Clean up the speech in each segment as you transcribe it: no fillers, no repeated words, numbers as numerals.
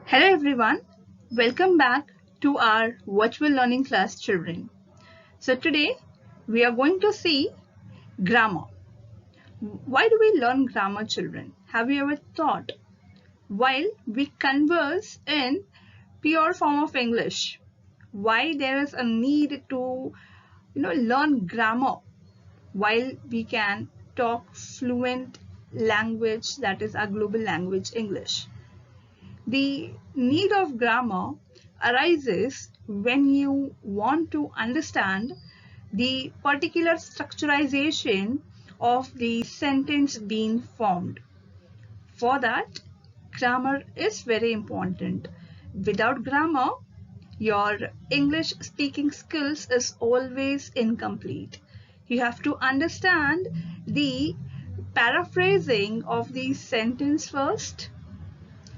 Hello everyone, welcome back to our virtual learning class children. So today we are going to see grammar. Why do we learn grammar children? Have you ever thought? While we converse in pure form of English, why there is a need to learn grammar while we can talk fluent language, that is our global language English. The need of grammar arises when you want to understand the particular structurization of the sentence being formed. For that, grammar is very important. Without grammar, your English speaking skills is always incomplete. You have to understand the paraphrasing of the sentence first,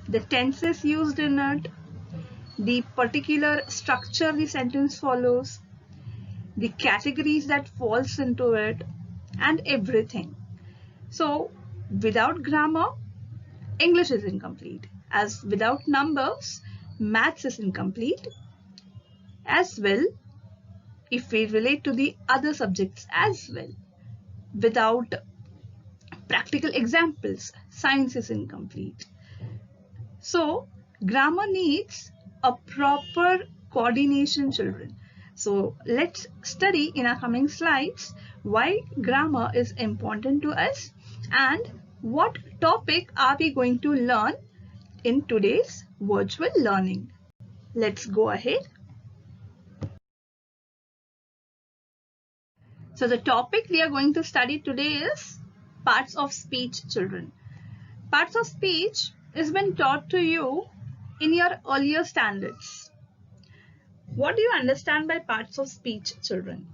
the tenses used in it, the particular structure the sentence follows, the categories that falls into it, and everything. So without grammar, English is incomplete. As without numbers, maths is incomplete. As well, if we relate to the other subjects as well, without practical examples, science is incomplete. So grammar needs a proper coordination, children. So let's study in our coming slides why grammar is important to us and what topic are we going to learn in today's virtual learning. Let's go ahead. So the topic we are going to study today is parts of speech, children. Parts of speech is been taught to you in your earlier standards. What do you understand by parts of speech, children?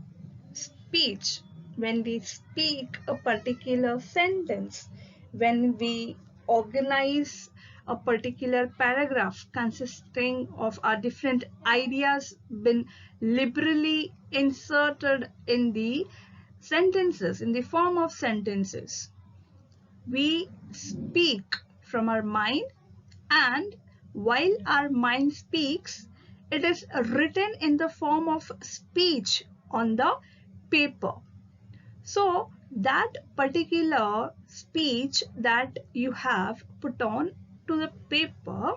Speech, when we speak a particular sentence, when we organize a particular paragraph consisting of our different ideas been liberally inserted in the sentences, in the form of sentences. We speak from our mind, and while our mind speaks, it is written in the form of speech on the paper. So that particular speech that you have put on to the paper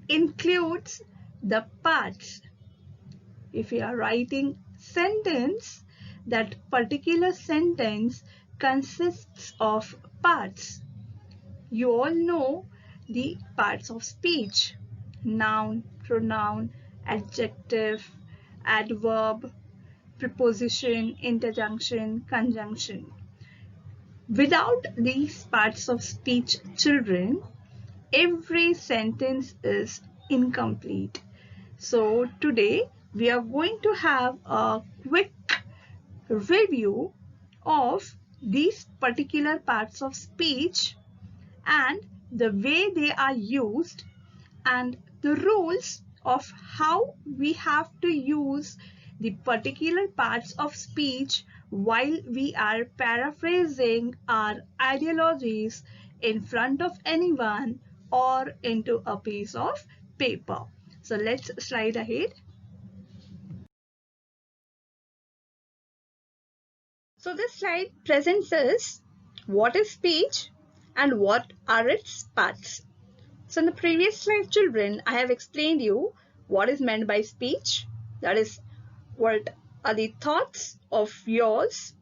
includes the parts. If you are writing sentence, that particular sentence consists of parts. You all know the parts of speech: noun, pronoun, adjective, adverb, preposition, interjunction, conjunction. Without these parts of speech, children, every sentence is incomplete. So today we are going to have a quick review of these particular parts of speech and the way they are used and the rules of how we have to use the particular parts of speech while we are paraphrasing our ideologies in front of anyone or into a piece of paper. So let's slide ahead. So this slide presents us what is speech and what are its parts. So in the previous slide, children, I have explained you what is meant by speech. That is, what are the thoughts of yours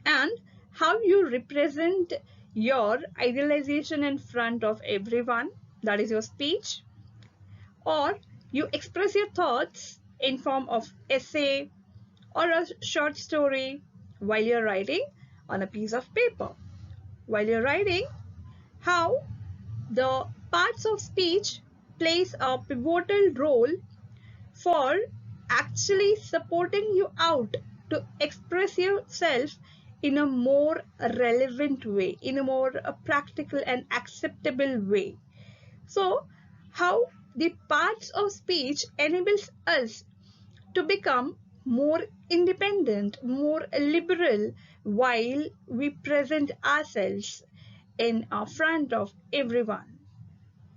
and how you represent your idealization in front of everyone. That is your speech. Or you express your thoughts in form of essay or a short story while you're writing on a piece of paper. While you're writing, how the parts of speech plays a pivotal role for actually supporting you out to express yourself in a more relevant way, in a more practical and acceptable way. So how the parts of speech enables us to become more independent, more liberal while we present ourselves in front of everyone.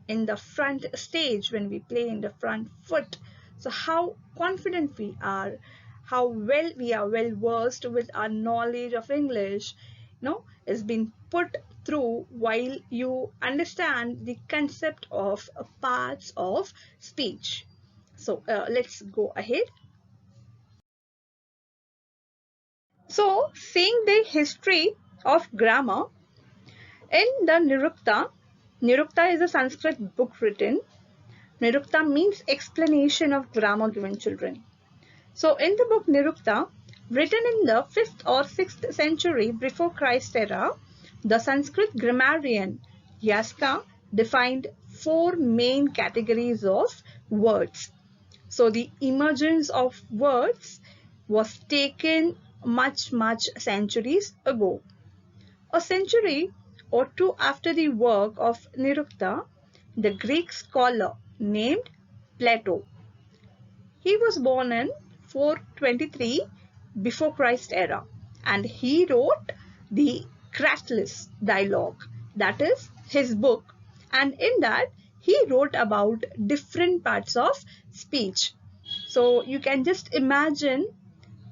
in the front stage, when we play in the front foot. So how confident we are, how well we are well versed with our knowledge of English, is being put through while you understand the concept of parts of speech. So let's go ahead. So, seeing the history of grammar in the Nirukta. Nirukta is a Sanskrit book written. Nirukta means explanation of grammar given children. So, in the book Nirukta, written in the 5th or 6th century before Christ era, the Sanskrit grammarian Yaska defined 4 main categories of words. So, the emergence of words was taken much centuries ago. A century or two after the work of Nirukta, the Greek scholar named Plato. He was born in 423 before Christ era, and he wrote the Cratylus dialogue, that is his book, and in that he wrote about different parts of speech. So you can just imagine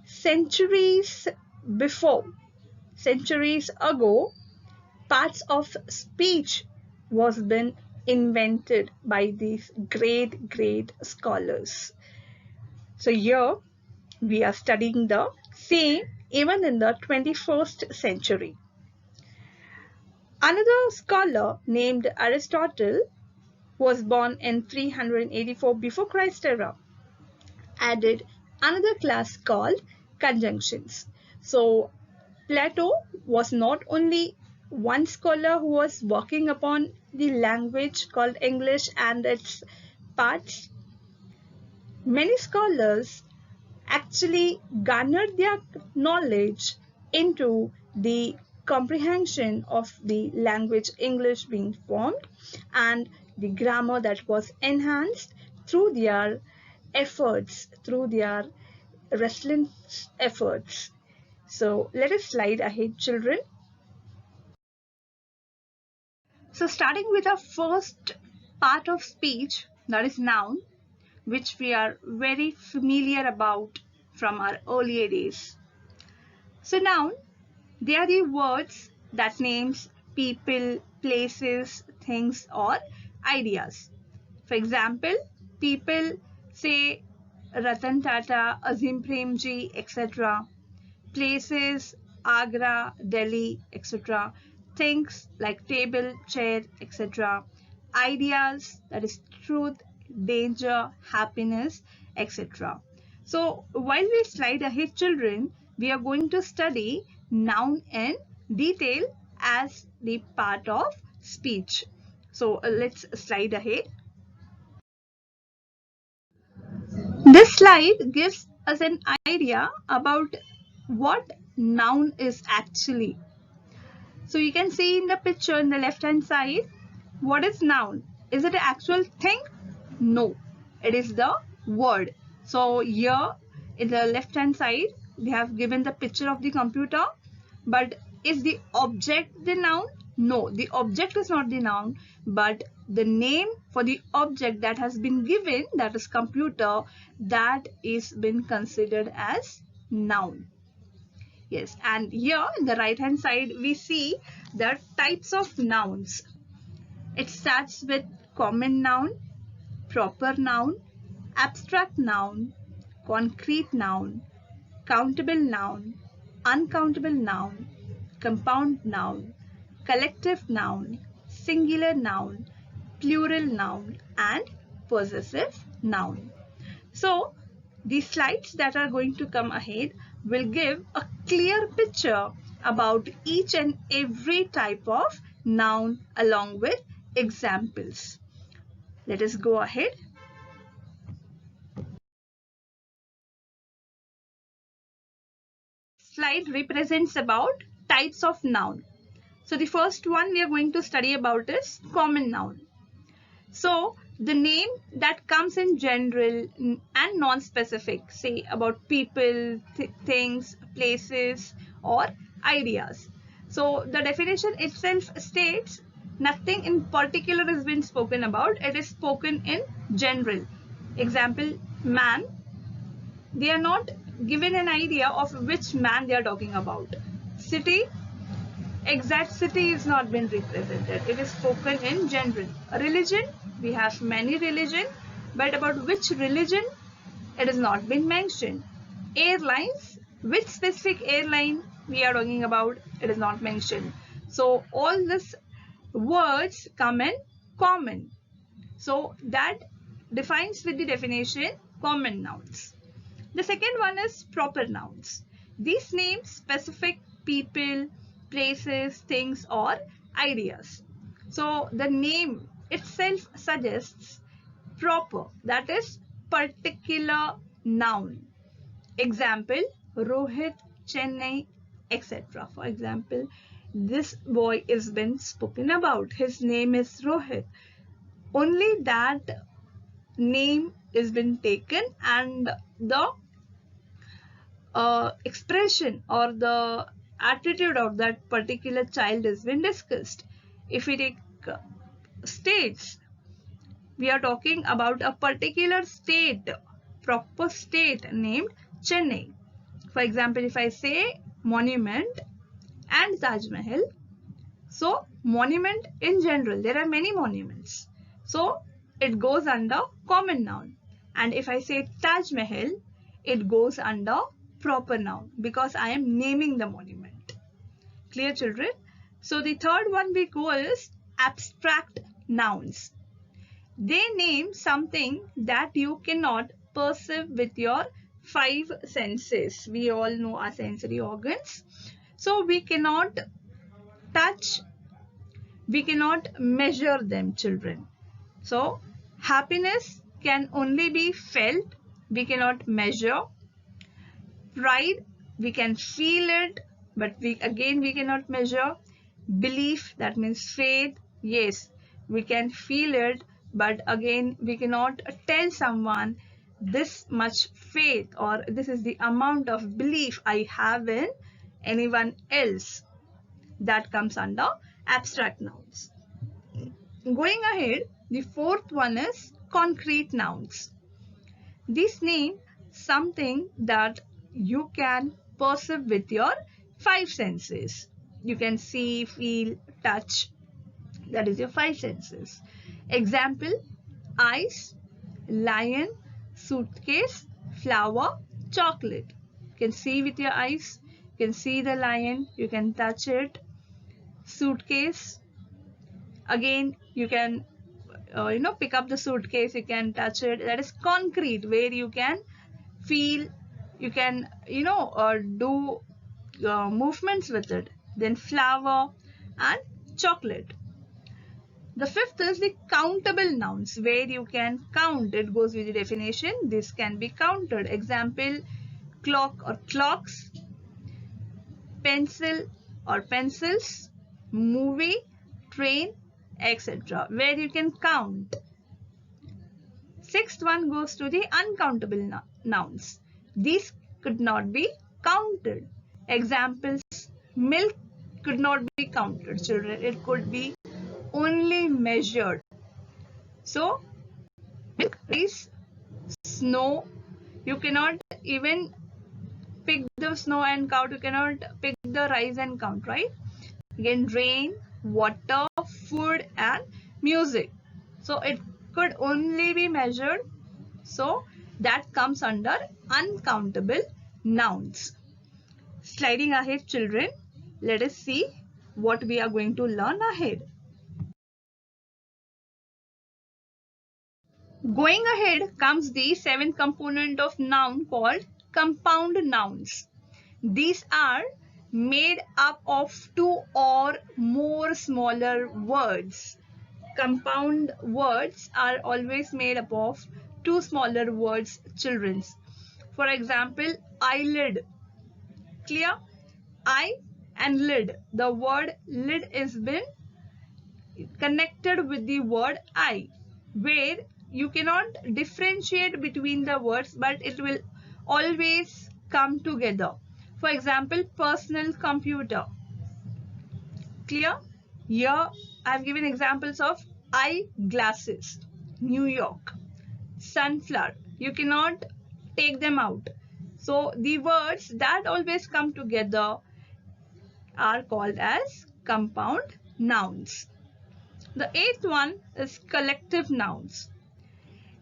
centuries ago, parts of speech was been invented by these great scholars. So here we are studying the same even in the 21st century. Another scholar named Aristotle was born in 384 before Christ era, added another class called conjunctions. So Plato was not only one scholar who was working upon the language called English and its parts. Many scholars actually garnered their knowledge into the comprehension of the language English being formed and the grammar that was enhanced through their efforts, through their restless efforts. So let us slide ahead, children. So starting with our first part of speech, that is noun, which we are very familiar about from our earlier days. So noun, they are the words that names people, places, things or ideas. For example, people say Ratan Tata, Azim Premji, etc. Places, Agra, Delhi, etc. Things like table, chair, etc. Ideas, that is truth, danger, happiness, etc. So while we slide ahead, children, we are going to study noun in detail as the part of speech. So let's slide ahead. This slide gives us an idea about what noun is actually. So you can see in the picture in the left hand side, what is noun? Is it an actual thing? No, it is the word. So here in the left hand side, they have given the picture of the computer, but is the object the noun? No, the object is not the noun, but the name for the object that has been given, that is computer, that is been considered as noun. Yes, and here in the right hand side we see the types of nouns. It starts with common noun, proper noun, abstract noun, concrete noun, countable noun, uncountable noun, compound noun, collective noun, singular noun, plural noun, and possessive noun. So the slides that are going to come ahead will give a clear picture about each and every type of noun along with examples. Let us go ahead. Slide represents about types of noun. So the first one we are going to study about is common noun. So the name that comes in general and non-specific, say about people, things, places or ideas. So the definition itself states Nothing in particular is being spoken about. It is spoken in general. Example, man. They are not given an idea of which man they are talking about. City, exact city is not been represented. It is spoken in general. Religion, we have many religion, but about which religion, it has not been mentioned. Airlines, which specific airline we are talking about, it is not mentioned. So all these words come in common. So that defines with the definition common nouns. The second one is proper nouns. These name specific people, places, things or ideas. So the name itself suggests proper, that is particular noun. Example, Rohit, Chennai, etc. For example, this boy is been spoken about. His name is Rohit. Only that name is been taken and the expression or the attitude of that particular child has been discussed. If we take states, we are talking about a particular state, proper state named Chennai. For example, if I say monument and Taj Mahal, so monument in general, there are many monuments. So it goes under common noun. And if I say Taj Mahal, it goes under proper noun because I am naming the monument. Clear, children? So the third one we go is abstract nouns. They name something that you cannot perceive with your five senses. We all know our sensory organs. So we cannot touch, we cannot measure them, children. So happiness can only be felt, we cannot measure. Pride, we can feel it, but we cannot measure. Belief, that means faith, yes, we can feel it, but again we cannot tell someone this much faith or this is the amount of belief I have in anyone else. That comes under abstract nouns. Going ahead, the fourth one is concrete nouns. These name something that you can perceive with your five senses. You can see, feel, touch. That is your five senses. Example, ice, lion, suitcase, flower, chocolate. You can see with your eyes. You can see the lion. You can touch it. Suitcase. Again, you can pick up the suitcase. You can touch it. That is concrete, where you can feel. You can do movements with it. Then flower and chocolate. The fifth is the countable nouns, where you can count. It goes with the definition. This can be counted. Example, clock or clocks, pencil or pencils, movie, train, etc. Where you can count. Sixth one goes to the uncountable nouns. These could not be counted. Examples, milk could not be counted, children. It could be only measured. So, milk, rice, snow, you cannot even pick the snow and count. You cannot pick the rice and count, right? Again, rain, water, food and music. So, it could only be measured. So, that comes under uncountable nouns. Sliding ahead, children, let us see what we are going to learn ahead. Going ahead comes the seventh component of noun called compound nouns. These are made up of two or more smaller words. Compound words are always made up of two smaller words, children. For example, eyelid. Clear? Eye and lid. The word lid is been connected with the word eye, where you cannot differentiate between the words, but it will always come together. For example, personal computer. Clear? Here I've given examples of eyeglasses, New York, sunflower. You cannot take them out. So the words that always come together are called as compound nouns. The eighth one is collective nouns.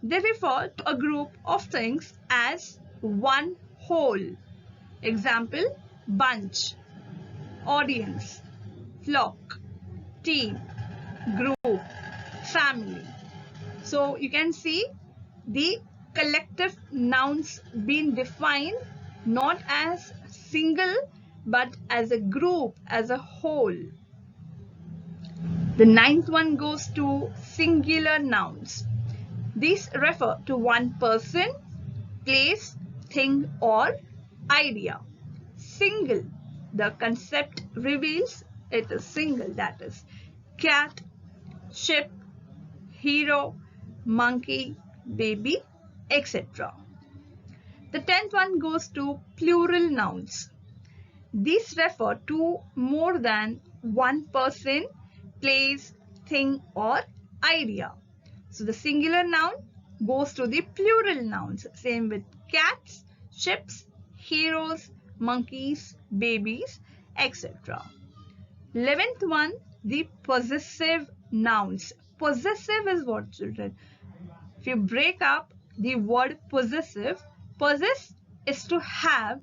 They refer to a group of things as one whole. Example, bunch, audience, flock, team, group, family. So you can see the collective nouns being defined not as single but as a group, as a whole. The ninth one goes to singular nouns. These refer to one person, place, thing or idea. Single, the concept reveals it is single, that is cat, ship, hero, monkey, baby, etc. The 10th one goes to plural nouns. These refer to more than one person, place, thing or idea. So the singular noun goes to the plural nouns. Same with cats, ships, heroes, monkeys, babies, etc. 11th one, the possessive nouns. Possessive is what, children? If you break up the word possessive, possess is to have,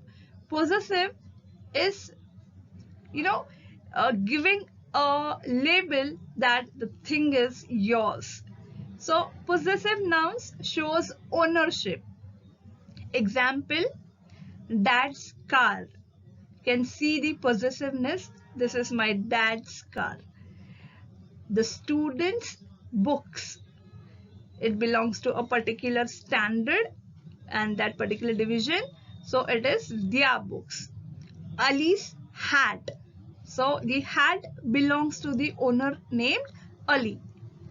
possessive is, giving a label that the thing is yours. So possessive nouns shows ownership. Example, dad's car. You can see the possessiveness. This is my dad's car. The student's books. It belongs to a particular standard and that particular division. So it is their books. Ali's hat. So the hat belongs to the owner named Ali,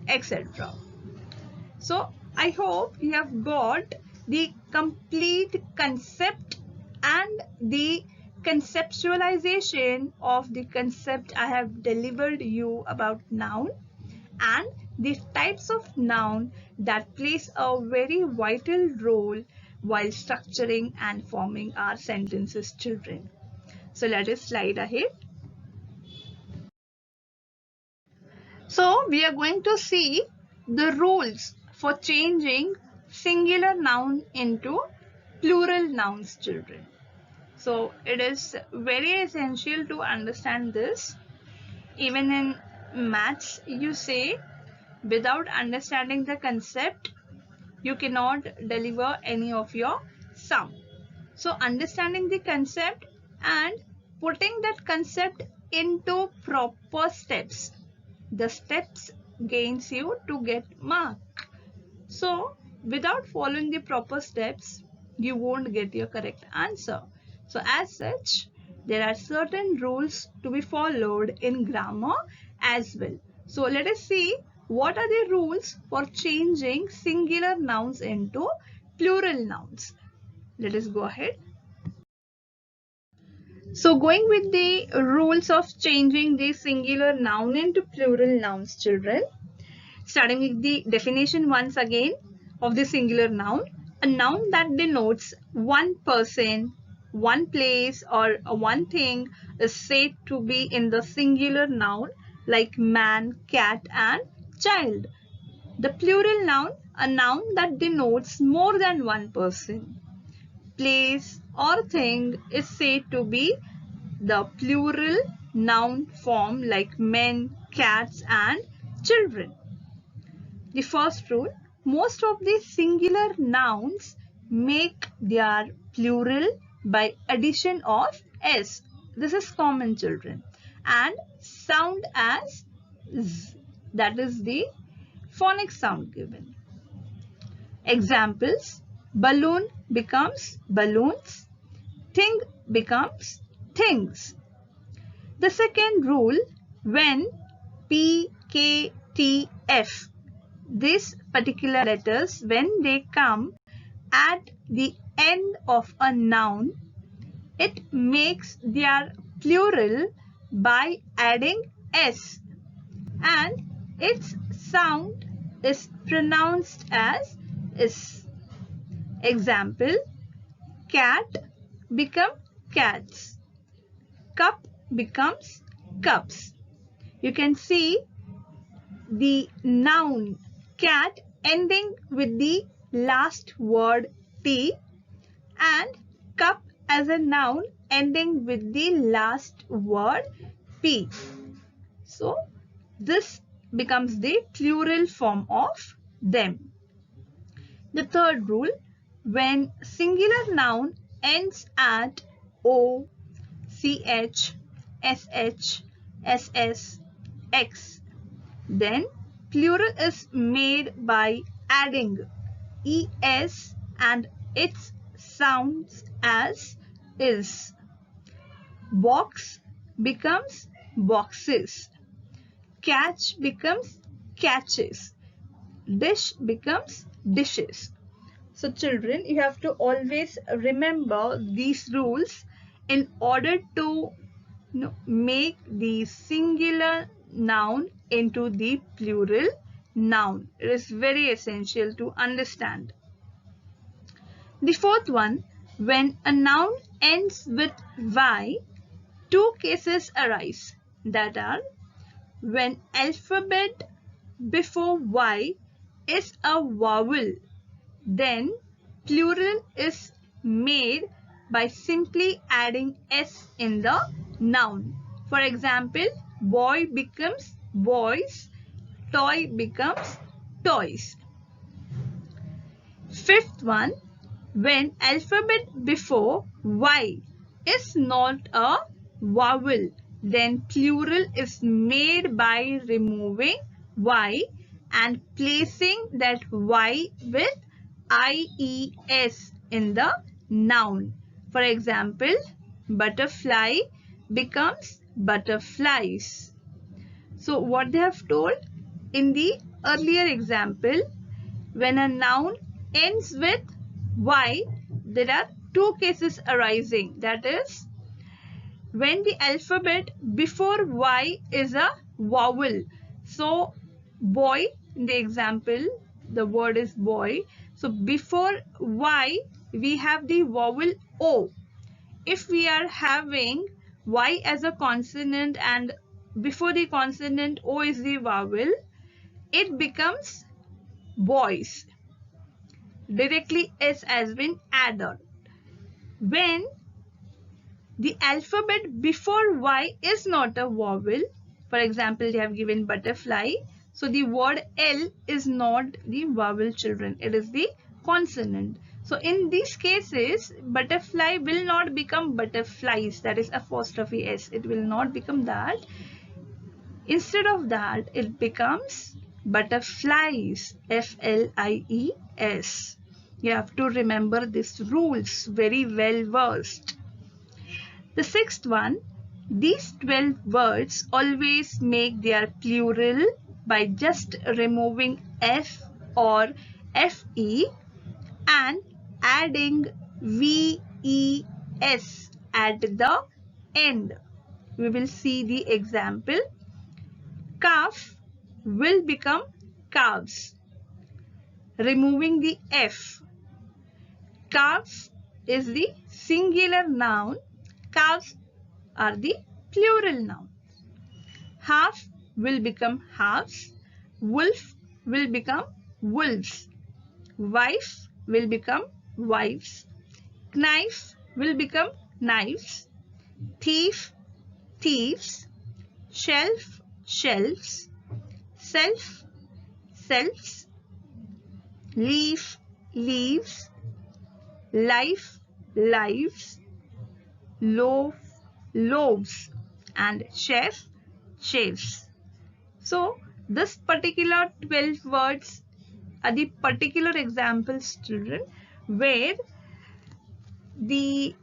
etc. So I hope you have got the complete concept and the conceptualization of the concept I have delivered you about noun and the types of noun that plays a very vital role while structuring and forming our sentences, children. So let us slide ahead. So we are going to see the rules for changing singular noun into plural nouns, children. So it is very essential to understand this. Even in maths, you say without understanding the concept, you cannot deliver any of your sum. So understanding the concept and putting that concept into proper steps. The steps gains you to get mark. So without following the proper steps, you won't get your correct answer. So as such, there are certain rules to be followed in grammar as well. So let us see what are the rules for changing singular nouns into plural nouns. Let us go ahead. So going with the rules of changing the singular noun into plural nouns, children. Starting with the definition once again of the singular noun. A noun that denotes one person, one place or one thing is said to be in the singular noun like man, cat and child. The plural noun, a noun that denotes more than one person, place or thing is said to be the plural noun form like men, cats and children. The first rule, most of the singular nouns make their plural by addition of s. This is common, children, and sound as z. That is the phonic sound given. Examples, balloon becomes balloons, thing becomes things. The second rule, when P, K, T, F, these particular letters, when they come at the end of a noun, it makes their plural by adding s. and its sound is pronounced as is. Example, cat become cats. Cup becomes cups. You can see the noun cat ending with the last word T and cup as a noun ending with the last word P. So this becomes the plural form of them. The third rule, when singular noun ends at O, CH, SH, SS, X, then plural is made by adding ES and its sounds as is. Box becomes boxes. Catch becomes catches. Dish becomes dishes. So children, you have to always remember these rules in order to make the singular noun into the plural noun. It is very essential to understand. The fourth one, when a noun ends with Y, two cases arise, that are when alphabet before Y is a vowel, then plural is made by simply adding S in the noun. For example, boy becomes boys, toy becomes toys. Fifth one, when alphabet before Y is not a vowel, then plural is made by removing Y and placing that Y with IES in the noun. For example, butterfly becomes butterflies. So what they have told in the earlier example, when a noun ends with Y, there are two cases arising. That is, when the alphabet before Y is a vowel. So boy, in the example, the word is boy. So before Y, we have the vowel O. If we are having Y as a consonant and before the consonant O is the vowel, it becomes boys. Directly S has been added. When the alphabet before Y is not a vowel, for example, they have given butterfly, so the word L is not the vowel, children, it is the consonant. So in these cases, butterfly will not become butterflies, that is apostrophe S, it will not become that. Instead of that, it becomes butterflies, FLIES. You have to remember these rules, very well versed. The sixth one, these 12 words always make their plural by just removing F or FE and adding VES at the end. We will see the example. Calf will become calves. Removing the F. Calves is the singular noun. Calves are the plural noun. Half will become halves. Wolf will become wolves. Wife will become wives. Knife will become knives. Thief, thieves. Shelf, shelves. Self, selves. Leaf, leaves. Life, lives. Loaf, loaves, and chef, chefs. So this particular 12 words are the particular examples, children, where the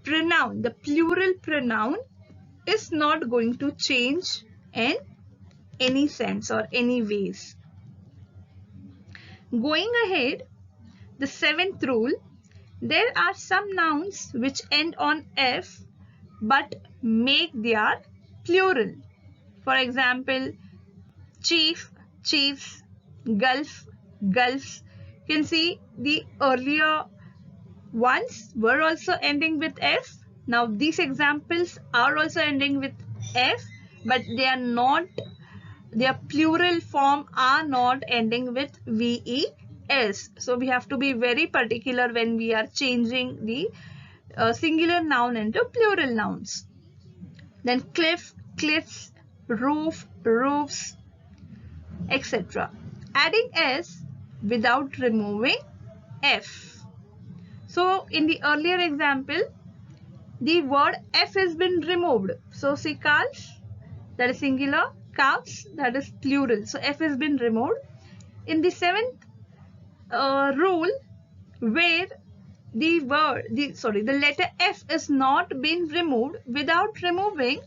pronoun, the plural pronoun, is not going to change in any sense or any ways. Going ahead, the seventh rule, there are some nouns which end on F but make their plural. For example, chief, chiefs, gulf, gulfs. You can see the earlier ones were also ending with F. Now these examples are also ending with F, but they are not, their plural form are not ending with VES. So we have to be very particular when we are changing the singular noun into plural nouns. Then cliff, cliffs, roof, roofs, etc. Adding S without removing F. So in the earlier example, the word F has been removed. So see calves, that is singular, calves, that is plural. So F has been removed. In the seventh rule, where the letter F is not been removed, without removing,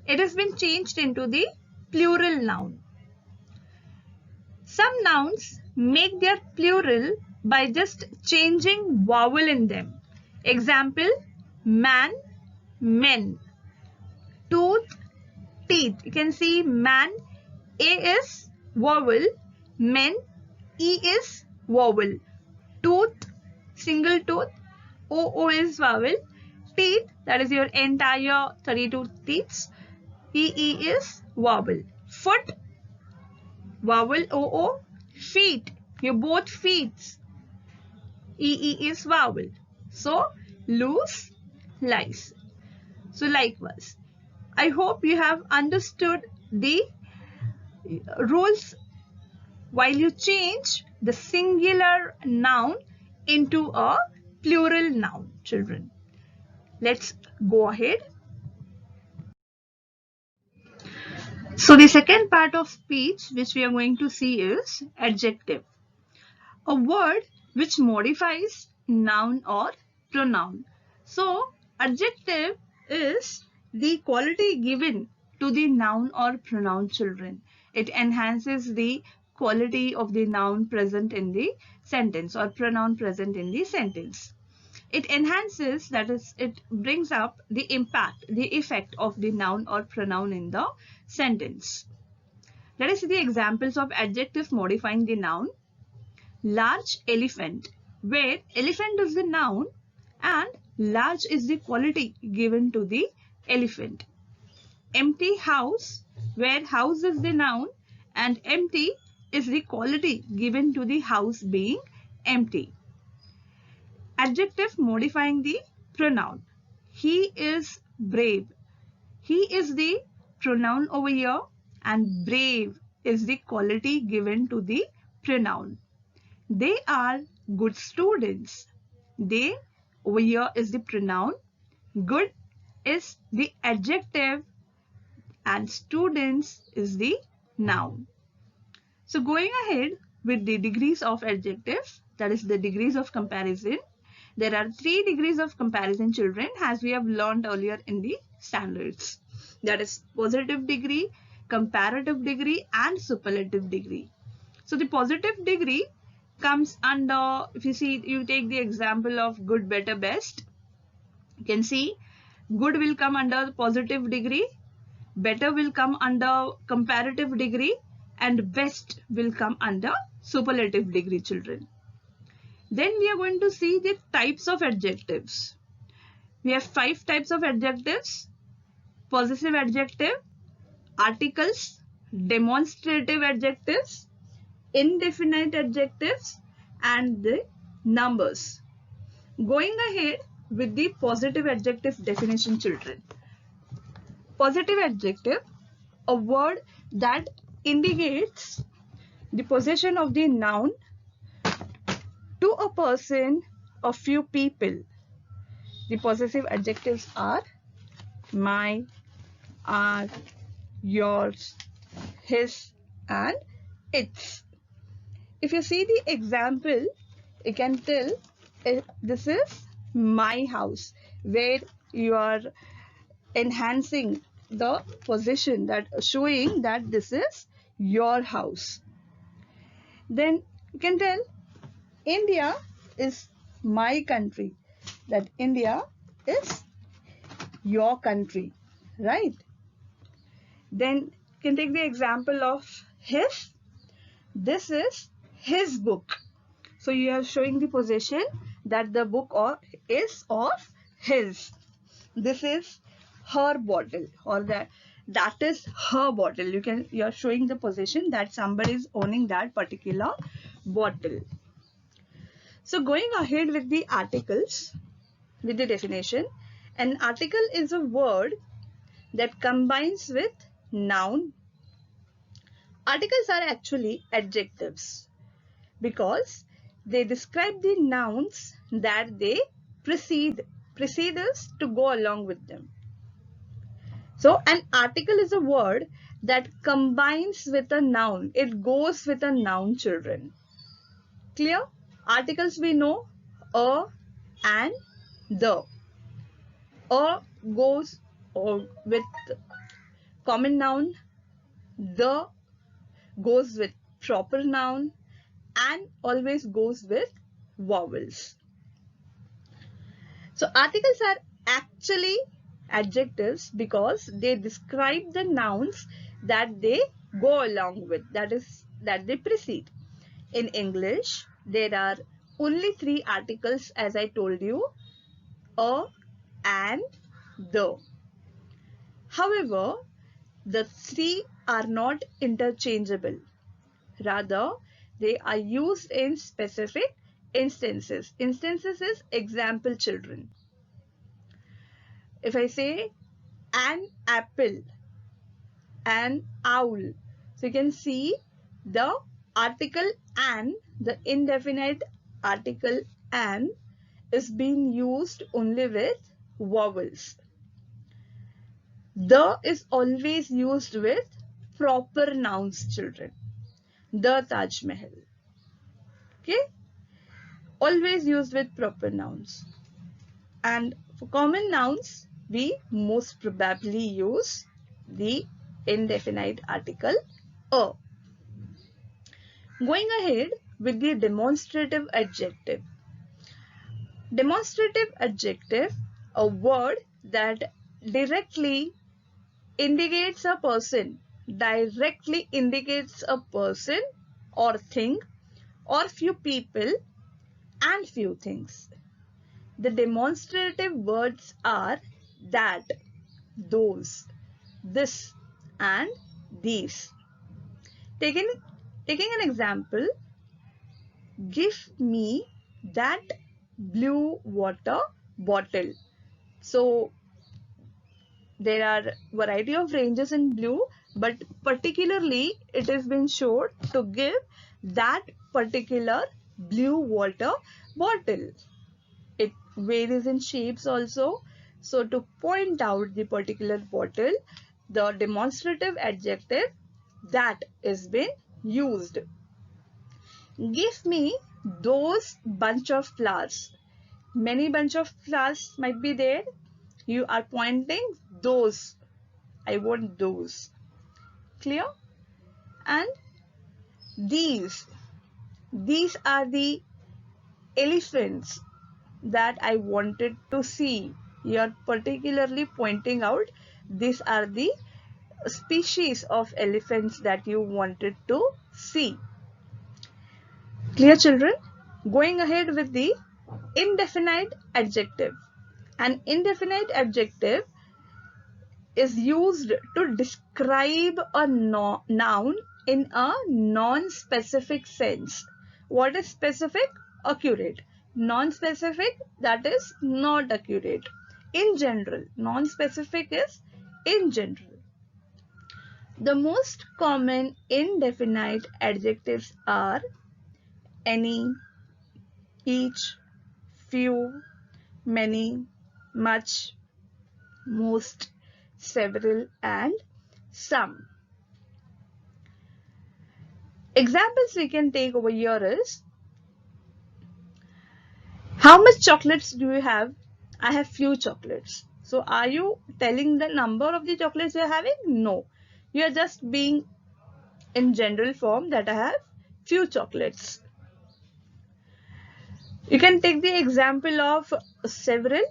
it has been changed into the plural noun. Some nouns make their plural by just changing vowel in them. Example, man, men. Tooth, teeth. You can see man, A is vowel, men, E is vowel. Tooth, single tooth, O is vowel. Teeth, that is your entire 32 teeth, E is vowel. Foot, vowel O. Feet, your both feet, E is vowel. So loose, lies. So likewise, I hope you have understood the rules while you change the singular noun into a plural noun, children. Let's go ahead. So the second part of speech which we are going to see is adjective, a word which modifies noun or pronoun. So adjective is the quality given to the noun or pronoun, children. It enhances the quality of the noun present in the sentence or pronoun present in the sentence. It enhances, that is, it brings up the impact, the effect of the noun or pronoun in the sentence. Let us see the examples of adjective modifying the noun. Large elephant, where elephant is the noun and large is the quality given to the elephant. Empty house, where house is the noun and empty is the quality given to the house being empty. Adjective modifying the pronoun. He is brave. He is the pronoun over here and brave is the quality given to the pronoun. They are good students. They over here is the pronoun. Good is the adjective and students is the noun. So going ahead with the degrees of adjective, that is the degrees of comparison. There are 3 degrees of comparison, children, as we have learned earlier in the standards. That is positive degree, comparative degree and superlative degree. So the positive degree comes under, if you see, you take the example of good, better, best. You can see good will come under positive degree, better will come under comparative degree and best will come under superlative degree, children. Then we are going to see the types of adjectives. We have 5 types of adjectives: possessive adjective, articles, demonstrative adjectives, indefinite adjectives and the numbers. Going ahead with the positive adjective definition, children. Positive adjective, a word that indicates the possession of the noun to a person or few people. The possessive adjectives are my, our, yours, his and its. If you see the example, you can tell this is my house, where you are enhancing the possession, that showing that this is your house. Then you can tell India is my country, that India is your country, right? Then can take the example of his. This is his book. So you are showing the possession that the book is of his. This is her bottle, or that is her bottle. You are showing the possession that somebody is owning that particular bottle. So going ahead with the articles, with the definition, an article is a word that combines with noun. Articles are actually adjectives because they describe the nouns that they precede us to go along with them. So an article is a word that combines with a noun. It goes with a noun, children. Clear? Articles we know a and the. A goes with common noun, the goes with proper noun, and always goes with vowels. So articles are actually adjectives because they describe the nouns that they go along with, that they precede. In English, there are only 3 articles, as I told you, a and the. However, the 3 are not interchangeable. Rather, they are used in specific instances. Instances is example, children. If I say an apple, an owl, so you can see the article an, the indefinite article an, is being used only with vowels. The is always used with proper nouns, children. The Taj Mahal. Okay? Always used with proper nouns. And for common nouns, we most probably use the indefinite article a. Going ahead with the demonstrative adjective. Demonstrative adjective, a word that directly indicates a person or thing or few people and few things. The demonstrative words are that, those, this and these. Taking an example, give me that blue water bottle. So there are variety of ranges in blue, but particularly it has been shown to give that particular blue water bottle. It varies in shapes also. So to point out the particular bottle, the demonstrative adjective that is been used. Give me those bunch of flowers. Many bunch of flowers might be there. You are pointing those. I want those. Clear? And these are the elephants that I wanted to see. You are particularly pointing out these are the species of elephants that you wanted to see. Clear, children? Going ahead with the indefinite adjective. An indefinite adjective is used to describe a noun in a non-specific sense. What is specific? Accurate. Non-specific, that is not accurate. In general. Non-specific is in general. The most common indefinite adjectives are any, each, few, many, much, most, several and some. Examples we can take over here is, how much chocolates do you have? I have few chocolates. So are you telling the number of the chocolates you are having? No. You are just being in general form that I have few chocolates. You can take the example of several.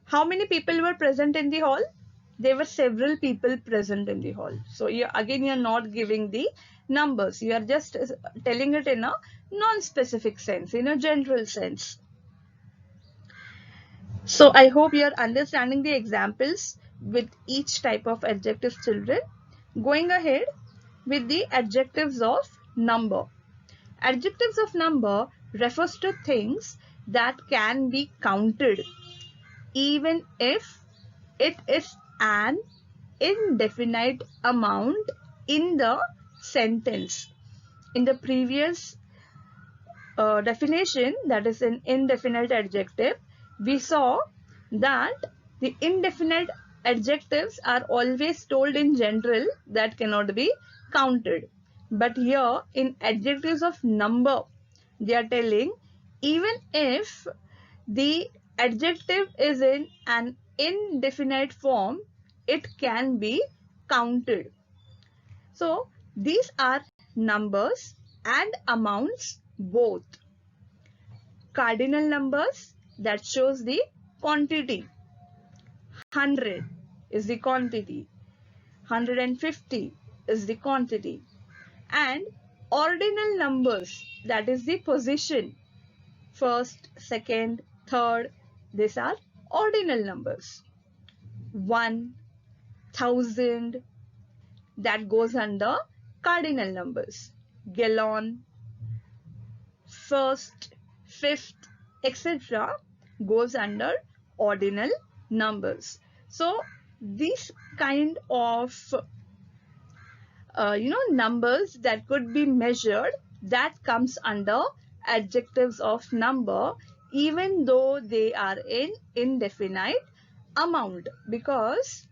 How many people were present in the hall? there were several people present in the hall. So you're not giving the numbers. You are just telling it in a non-specific sense, in a general sense. So I hope you are understanding the examples with each type of adjective, children. Going ahead with the adjectives of number. Adjectives of number refers to things that can be counted even if it is an indefinite amount in the sentence. In the previous definition, that is an indefinite adjective, we saw that the indefinite adjectives are always told in general that cannot be counted. But here in adjectives of number, they are telling even if the adjective is in an indefinite form, it can be counted. So these are numbers and amounts both. Cardinal numbers, that shows the quantity. 100 is the quantity. 150 is the quantity. And ordinal numbers, that is the position. First, second, third, these are ordinal numbers. 1,000, that goes under cardinal numbers. Gallon, first, fifth, etc. goes under ordinal numbers. So these kind of numbers that could be measured, that comes under adjectives of number, even though they are in indefinite amount, because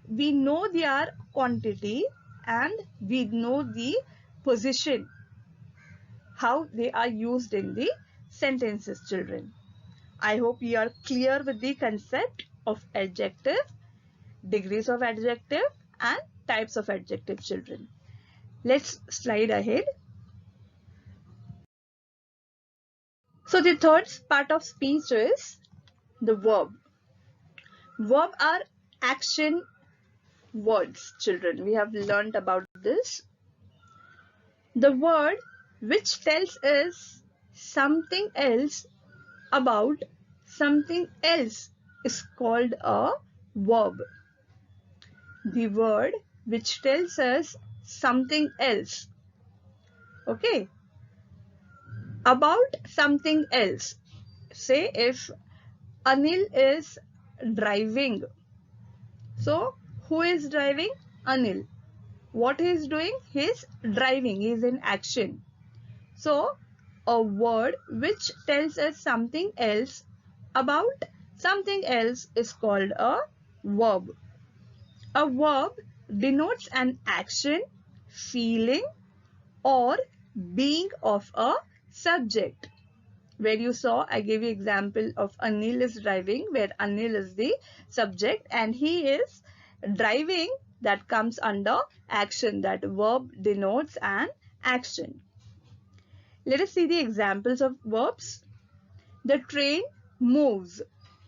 we know their quantity and we know the position, how they are used in the sentences, children. I hope you are clear with the concept of adjective, degrees of adjective and types of adjective, children. Let's slide ahead. So the third part of speech is the verb. Verb are action words, children. We have learnt about this. The word which tells us something else about something else is called a verb. The word which tells us something else, okay, about something else. Say if Anil is driving. So who is driving? Anil. What he is doing? He is driving. He is in action. So a word which tells us something else about something else is called a verb. A verb denotes an action, feeling or being of a subject. Where you saw, I gave you example of Anil is driving, where Anil is the subject and he is driving, that comes under action. That verb denotes an action. Let us see the examples of verbs. The train moves.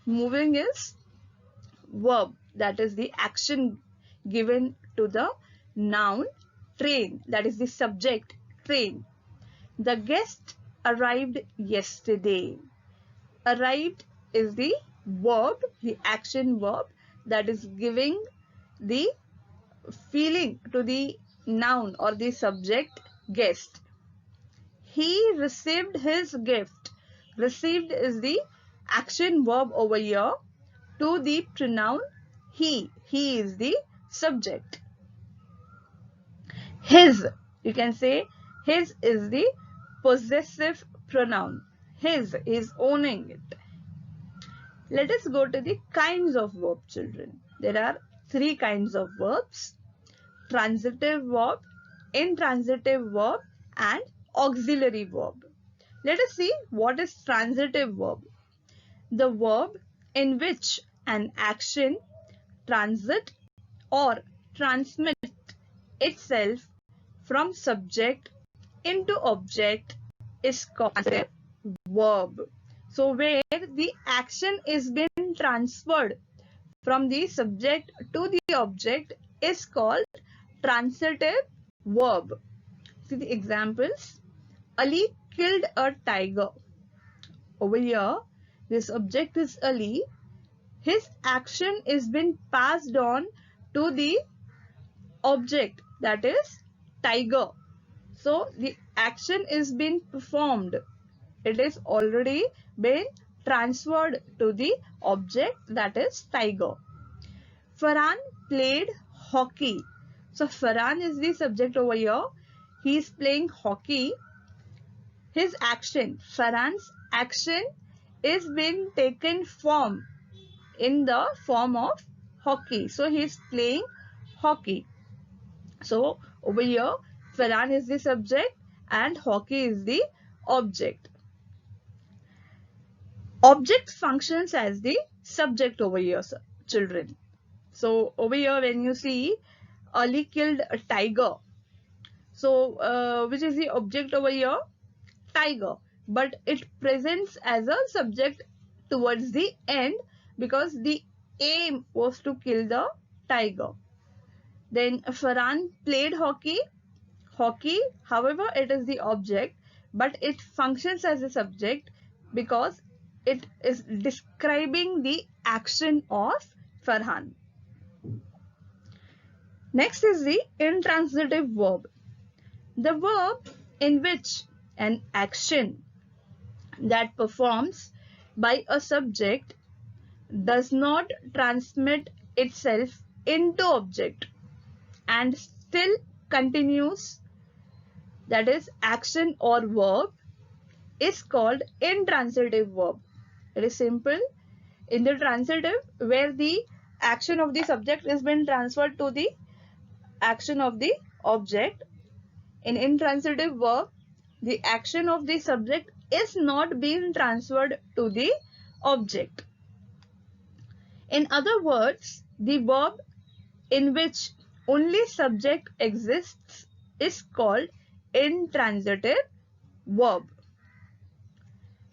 Moving is verb, that is the action given to the noun train, that is the subject train. The guest arrived yesterday. Arrived is the verb, the action verb, that is giving the feeling to the noun or the subject guest. He received his gift. Received is the action verb over here to the pronoun he. He is the subject. His, you can say his is the possessive pronoun. His is owning it. Let us go to the kinds of verb, children. There are three kinds of verbs: transitive verb, intransitive verb and auxiliary verb. Let us see what is transitive verb. The verb in which an action, transit or transmit itself from subject into object is called a verb. So where the action is being transferred from the subject to the object is called transitive verb. See the examples. Ali killed a tiger. Over here, this object is Ali. His action is been passed on to the object, that is tiger. So the action is being performed. It is already been transferred to the object, that is tiger. Farhan played hockey. So Farhan is the subject over here. He is playing hockey. His action, Farhan's action is being taken form in the form of hockey. So he is playing hockey. So over here, Farhan is the subject and hockey is the object. Object functions as the subject over here, children. So over here, when you see Ali killed a tiger, so which is the object over here? Tiger. But it presents as a subject towards the end because the aim was to kill the tiger. Then Farhan played hockey. Hockey, however, it is the object, but it functions as a subject because it is describing the action of Farhan. Next is the intransitive verb. The verb in which an action that performs by a subject does not transmit itself into object and still continues, that is action or verb, is called intransitive verb. It is simple. In the transitive, where the action of the subject is been transferred to the action of the object. In intransitive verb, the action of the subject is not being transferred to the object. In other words, the verb in which only subject exists is called intransitive verb.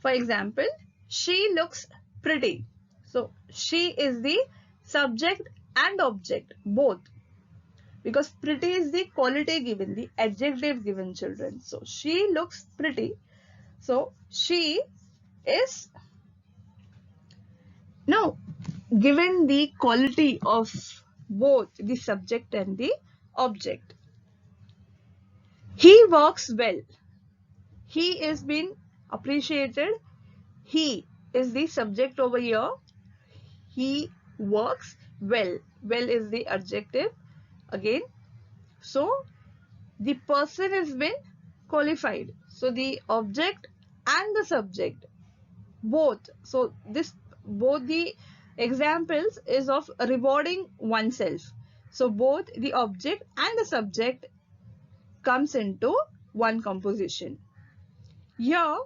For example, she looks pretty. So, she is the subject and object, both. Because pretty is the quality given, the adjective given, children. So, she looks pretty. So, she is now given the quality of both the subject and the object. He works well. He is being appreciated. He is the subject over here. He works well. Well is the adjective again. So the person has been qualified. So the object and the subject both. So this both the examples is of rewarding oneself. So both the object and the subject comes into one composition. Here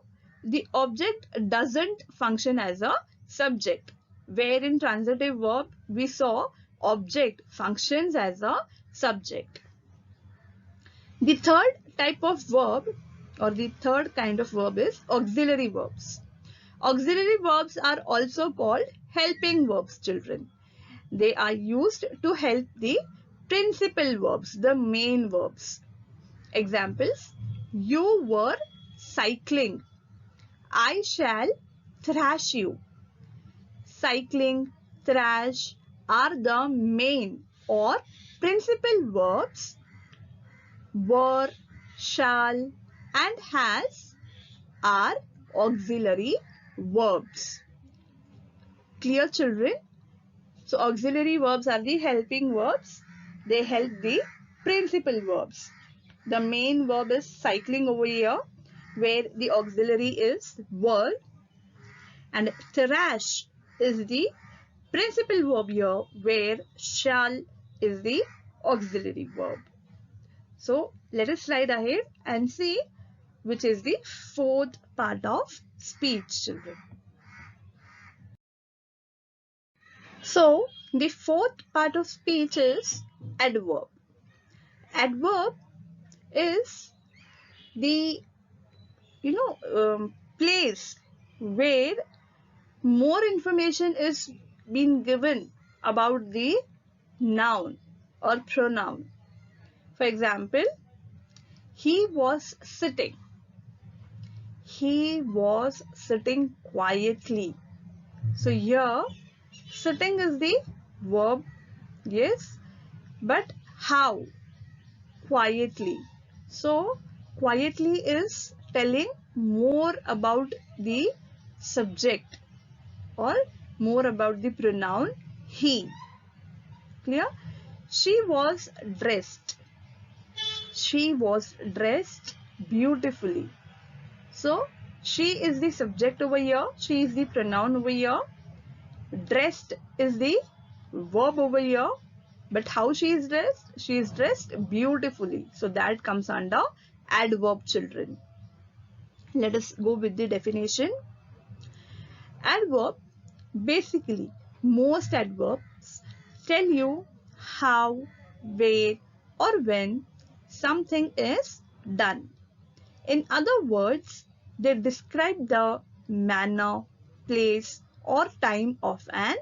the object doesn't function as a subject, where in transitive verb we saw object functions as a subject. The third type of verb or the third kind of verb is auxiliary verbs. Auxiliary verbs are also called helping verbs, children. They are used to help the principal verbs, the main verbs. Examples: you were cycling. I shall thrash you. Cycling, thrash are the main or principal verbs. Were, shall and has are auxiliary verbs. Clear, children? So auxiliary verbs are the helping verbs. They help the principal verbs. The main verb is cycling over here, where the auxiliary is were, and thrash is the principal verb here, where shall is the auxiliary verb. So let us slide ahead and see which is the fourth part of speech, children. So the fourth part of speech is adverb. Adverb is the place where more information is being given about the noun or pronoun. For example, he was sitting. He was sitting quietly. So here, sitting is the verb, yes, but how? Quietly. So, quietly is telling more about the subject or more about the pronoun he. Clear? She was dressed. She was dressed beautifully. So, she is the subject over here. She is the pronoun over here. Dressed is the verb over here. But how she is dressed? She is dressed beautifully. So, that comes under adverb, children. Let us go with the definition. Adverb, basically, most adverbs tell you how, where, or when something is done. In other words, they describe the manner, place, or time of an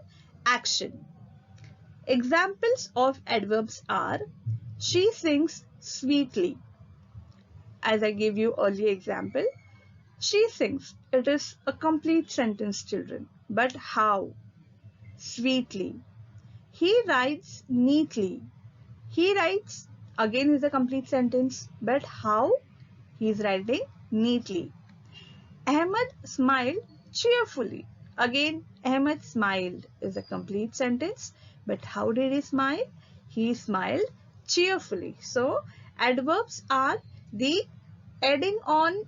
action. Examples of adverbs are she sings sweetly. As I gave you earlier example, she sings. It is a complete sentence, children. But how? Sweetly. He writes neatly. He writes, again is a complete sentence. But how? He is writing neatly. Ahmed smiled cheerfully. Again, Ahmed smiled is a complete sentence. But how did he smile? He smiled cheerfully. So, adverbs are the adding on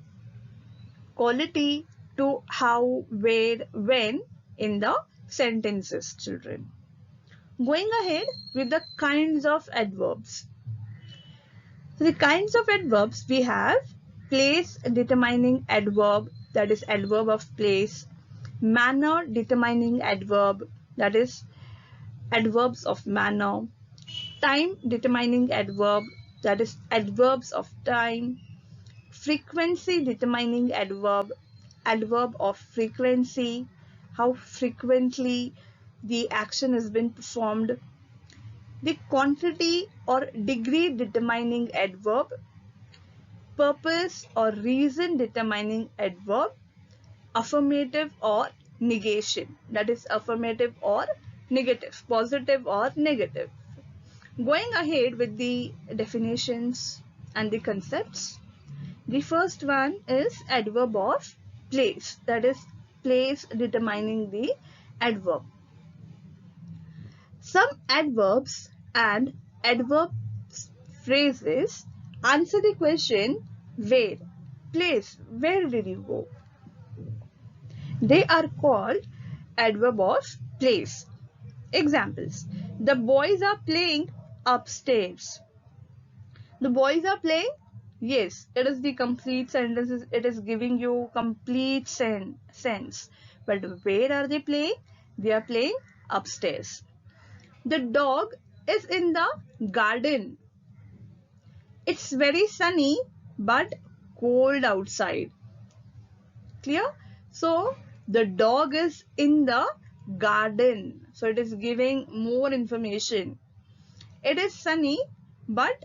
quality to how, where, when in the sentences, children. Going ahead with the kinds of adverbs. So the kinds of adverbs we have place determining adverb, that is adverb of place, manner determining adverb, that is adverbs of manner, time determining adverb, that is adverbs of time, frequency determining adverb, adverb of frequency, how frequently the action has been performed, the quantity or degree determining adverb, purpose or reason determining adverb, affirmative or negation, that is affirmative or negative, positive or negative. Going ahead with the definitions and the concepts. The first one is adverb of place, that is place determining the adverb. Some adverbs and adverb phrases answer the question where, place, where did you go? They are called adverb of place. Examples: the boys are playing upstairs. The boys are playing. Yes, it is the complete sentences. It is giving you complete sense. But where are they playing? They are playing upstairs. The dog is in the garden. It's very sunny but cold outside. Clear? So, the dog is in the garden. So, it is giving more information. It is sunny but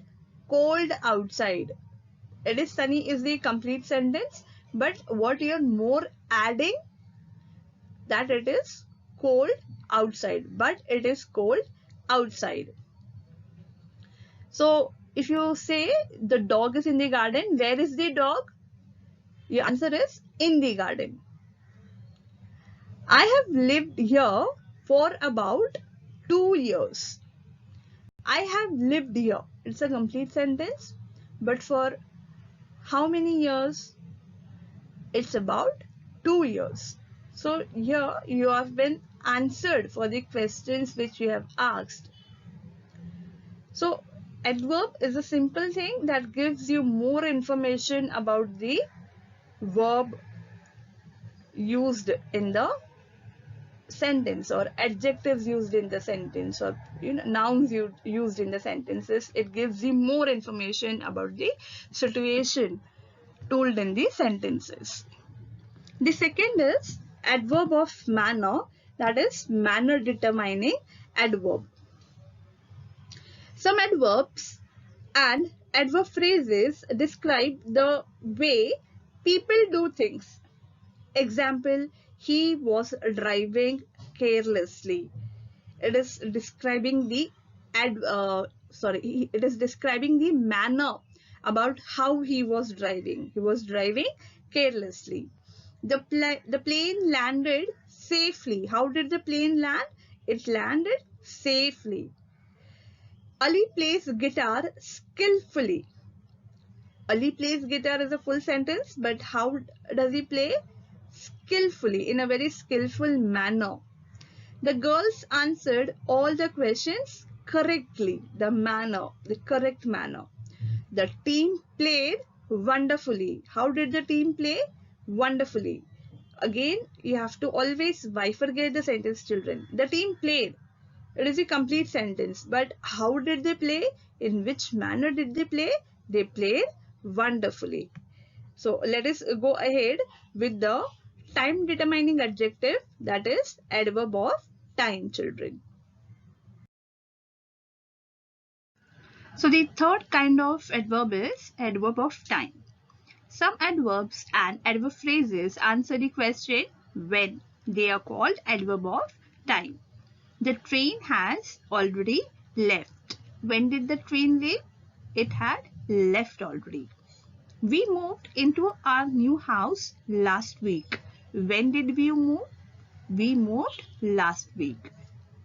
cold outside. It is sunny is the complete sentence, but what you are more adding, that it is cold outside, but it is cold outside. So if you say the dog is in the garden, where is the dog? Your answer is in the garden. I have lived here for about 2 years. I have lived here. It's a complete sentence, but for how many years? It's about 2 years. So here you have been answered for the questions which you have asked. So adverb is a simple thing that gives you more information about the verb used in the sentence, or adjectives used in the sentence, or nouns used in the sentences. It gives you more information about the situation told in the sentences. The second is adverb of manner, that is manner determining adverb. Some adverbs and adverb phrases describe the way people do things. Example, he was driving carelessly. It is describing the it is describing the manner about how he was driving. He was driving carelessly. The plane landed safely. How did the plane land? It landed safely. Ali plays guitar skillfully. Ali plays guitar is a full sentence, but how does he play? Skillfully, in a very skillful manner. The girls answered all the questions correctly, the correct manner. The team played wonderfully. How did the team play? Wonderfully. Again, you have to always bifurcate the sentence, children. The team played. It is a complete sentence. But how did they play? In which manner did they play? They played wonderfully. So let us go ahead with the time determining adjective, that is adverb of time, children. So the third kind of adverb is adverb of time. Some adverbs and adverb phrases answer the question when. They are called adverb of time. The train has already left. When did the train leave? It had left already. We moved into our new house last week. When did we move? We moved last week.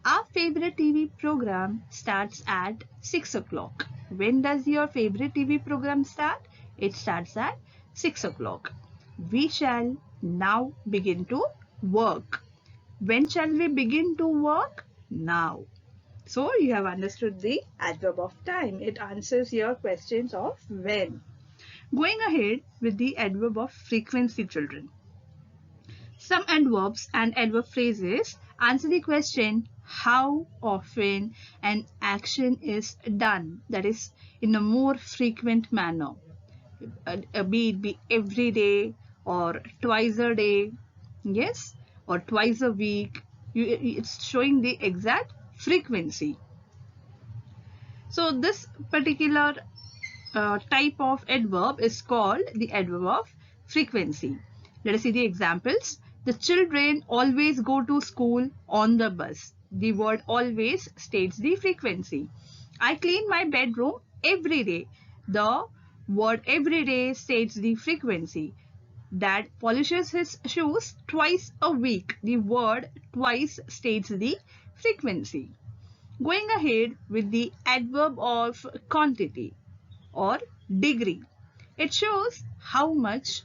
Our favorite TV program starts at 6 o'clock. When does your favorite TV program start? It starts at 6 o'clock. We shall now begin to work. When shall we begin to work? Now. So you have understood the adverb of time. It answers your questions of when. Going ahead with the adverb of frequency, children. Some adverbs and adverb phrases answer the question how often an action is done, that is in a more frequent manner, be it be every day or twice a day, yes, or twice a week. It's showing the exact frequency. So this particular type of adverb is called the adverb of frequency. Let us see the examples. The children always go to school on the bus. The word always states the frequency. I clean my bedroom every day. The word every day states the frequency. Dad polishes his shoes twice a week. The word twice states the frequency. Going ahead with the adverb of quantity or degree. It shows how much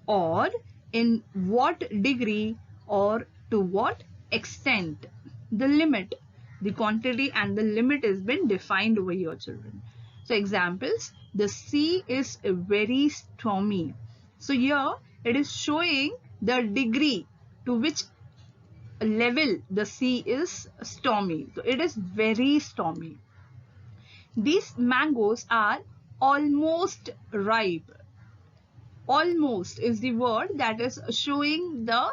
or in what degree or to what extent. The limit, the quantity and the limit has been defined over here, children. So examples, the sea is very stormy. So here it is showing the degree to which level the sea is stormy. So it is very stormy. These mangoes are almost ripe. Almost is the word that is showing the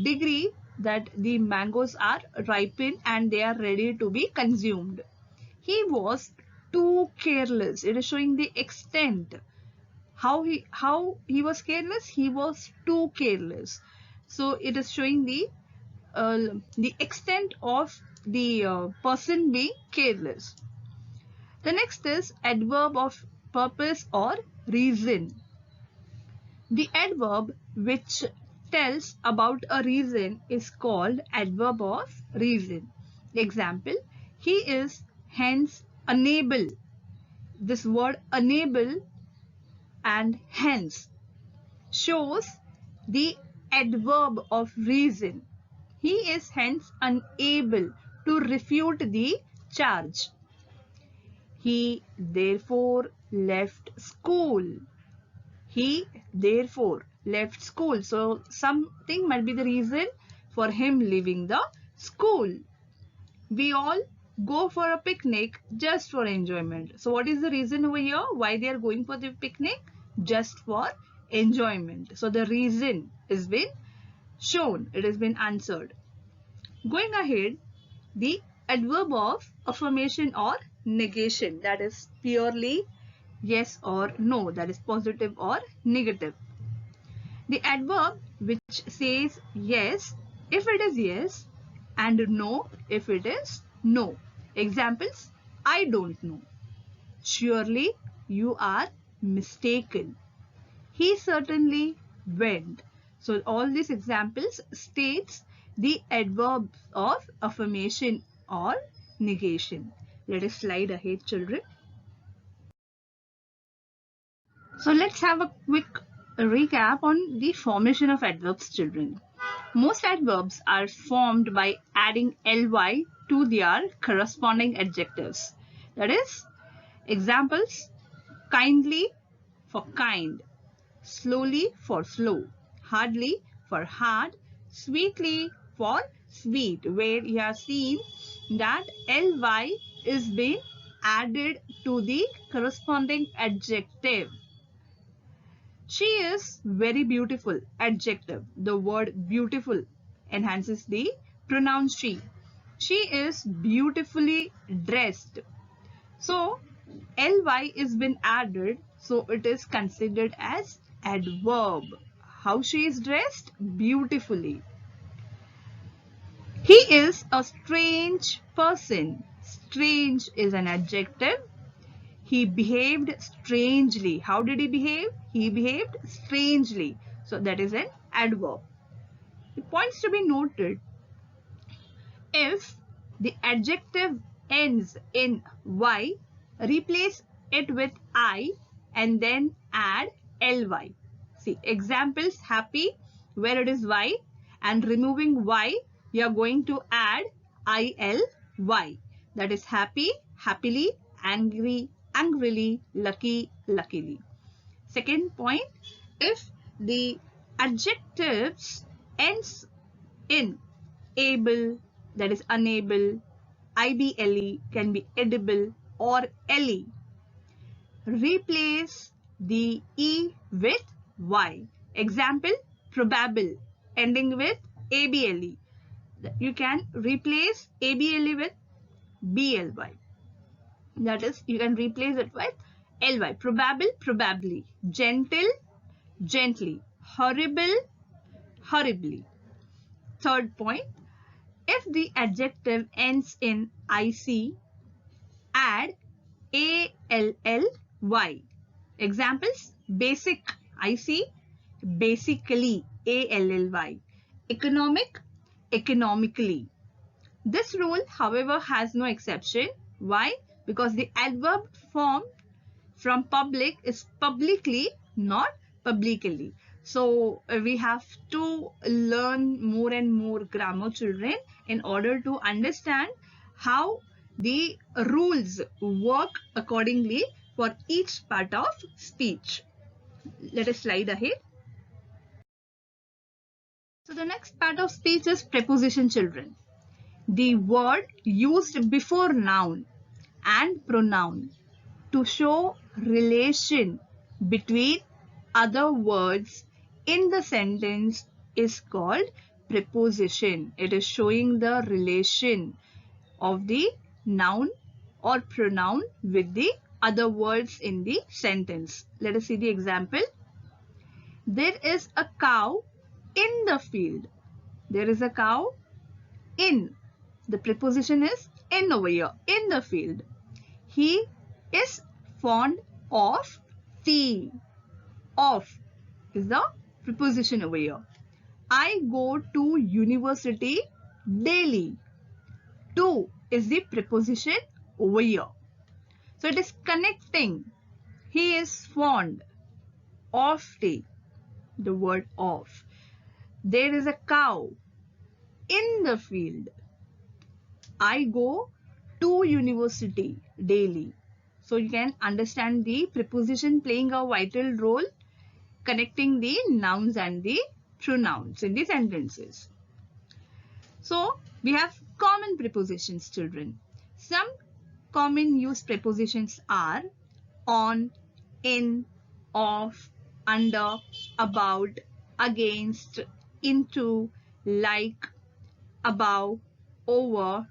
degree that the mangoes are ripened and they are ready to be consumed. He was too careless. It is showing the extent. How he was careless? He was too careless. So it is showing the extent of the person being careless. The next is adverb of purpose or reason. The adverb which tells about a reason is called adverb of reason. Example, he is hence unable. This word unable and hence shows the adverb of reason. He is hence unable to refute the charge. He therefore left school. He therefore left school. So something might be the reason for him leaving the school. We all go for a picnic just for enjoyment. So what is the reason over here? Why they are going for the picnic? Just for enjoyment. So the reason has been shown. It has been answered. Going ahead, the adverb of affirmation or negation, that is purely yes or no, that is positive or negative. The adverb which says yes if it is yes and no if it is no. Examples: I don't know. Surely you are mistaken. He certainly went. So all these examples states the adverbs of affirmation or negation. Let us slide ahead, children. So let's have a quick recap on the formation of adverbs, children. Most adverbs are formed by adding ly to their corresponding adjectives. That is, examples: kindly for kind, slowly for slow, hardly for hard, sweetly for sweet, where you have seen that ly is being added to the corresponding adjective. She is very beautiful. Adjective. The word beautiful enhances the pronoun she. She is beautifully dressed. So ly is been added, so it is considered as adverb. How she is dressed? Beautifully. He is a strange person. Strange is an adjective. He behaved strangely. How did he behave? He behaved strangely. So that is an adverb. The points to be noted: if the adjective ends in y, replace it with I and then add ly. See, examples: happy, where it is y, and removing y, you are going to add ILY. That is happy, happily, angry, angrily, lucky, luckily. Second point, if the adjectives ends in able, that is unable, IBLE can be edible, or LE, replace the E with Y. Example: probable, ending with ABLE. You can replace ABLE with BLY. That is, you can replace it with LY. Probable, probably. Gentle, gently. Horrible, horribly. Third point, if the adjective ends in IC, add ALLY. Examples: basic, IC, basically, ALLY. Economic, economically. This rule, however, has no exception. Why? Because the adverb form from public is publicly, not publicly. So we have to learn more and more grammar, children, in order to understand how the rules work accordingly for each part of speech. Let us slide ahead. So the next part of speech is preposition, children. The word used before noun and pronoun to show relation between other words in the sentence is called preposition. It is showing the relation of the noun or pronoun with the other words in the sentence. Let us see the example. There is a cow in the field. There is a cow in. The preposition is in over here, in the field. He is fond of tea. Of is the preposition over here. I go to university daily. To is the preposition over here. So it is connecting. He is fond of tea. The word of. There is a cow in the field. I go to university daily. So you can understand the preposition playing a vital role connecting the nouns and the pronouns in the sentences. So we have common prepositions, children. Some common use prepositions are on, in, of, under, about, against, into, like, above, over,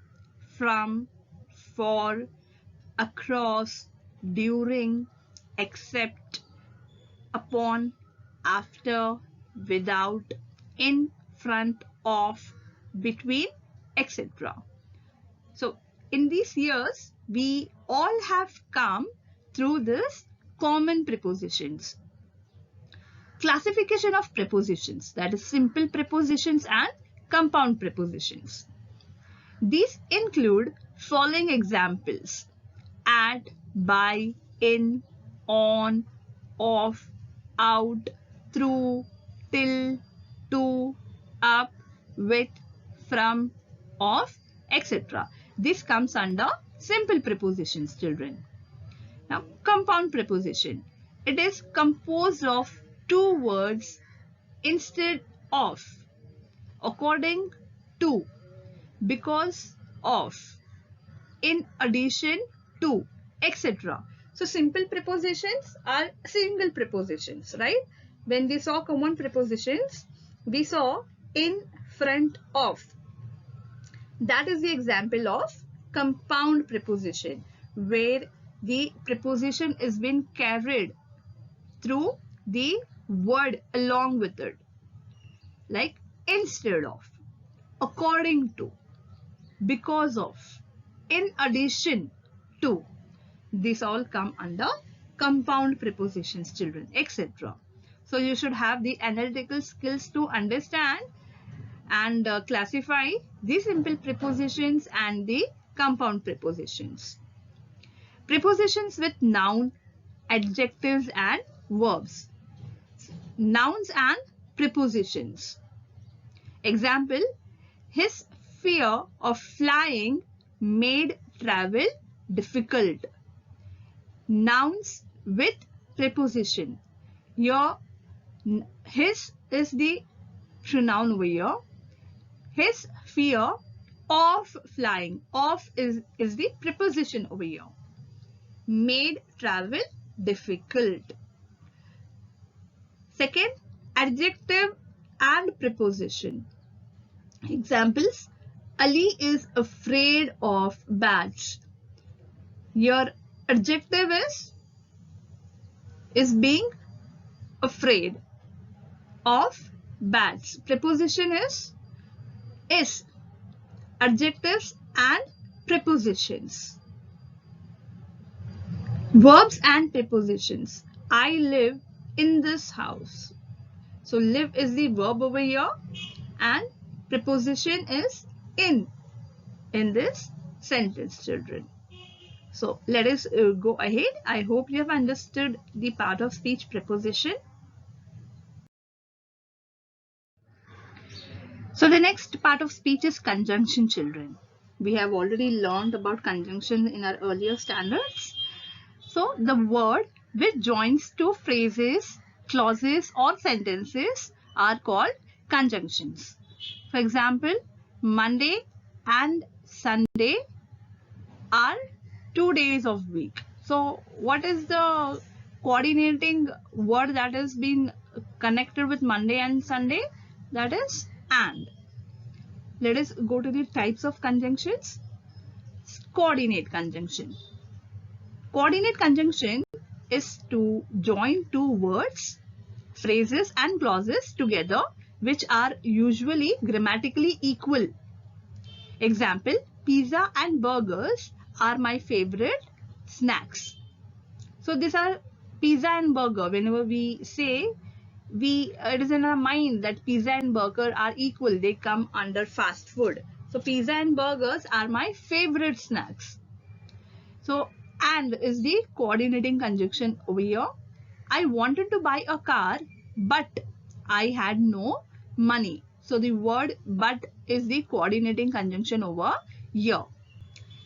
from, for, across, during, except, upon, after, without, in, front of, between, etc. So in these years, we all have come through this common prepositions. Classification of prepositions, that is simple prepositions and compound prepositions. These include following examples: at, by, in, on, off, out, through, till, to, up, with, from, of, etc. This comes under simple prepositions, children. Now, compound preposition. It is composed of two words instead of, according to, because of, in addition to, etc. So simple prepositions are single prepositions, right? When we saw common prepositions, we saw in, front of. That is the example of compound preposition, where the preposition is being carried through the word along with it, like instead of, according to, because of, in addition to. These all come under compound prepositions, children, etc. So you should have the analytical skills to understand and classify the simple prepositions and the compound prepositions. Prepositions with noun, adjectives and verbs. Nouns and prepositions. Example: his fear of flying made travel difficult. Nouns with preposition. Here, his is the pronoun over here. His fear of flying. Of is the preposition over here. Made travel difficult. Second, adjective and preposition. Examples: Ali is afraid of bats. Your adjective is being afraid of bats. Preposition is. Adjectives and prepositions. Verbs and prepositions. I live in this house. So live is the verb over here and preposition is in this sentence, children. So let us go ahead. I hope you have understood the part of speech preposition. So the next part of speech is conjunction, children. We have already learned about conjunction in our earlier standards. So the word which joins two phrases, clauses or sentences are called conjunctions. For example, Monday and Sunday are 2 days of week. So what is the coordinating word that has been connected with Monday and Sunday? That is and. Let us go to the types of conjunctions. Coordinate conjunction. Coordinate conjunction is to join two words, phrases and clauses together which are usually grammatically equal. Example: pizza and burgers are my favorite snacks. So these are pizza and burger. Whenever we say, it is in our mind that pizza and burger are equal. They come under fast food. So pizza and burgers are my favorite snacks. So and is the coordinating conjunction over here. I wanted to buy a car, but I had no money. So the word but is the coordinating conjunction over here.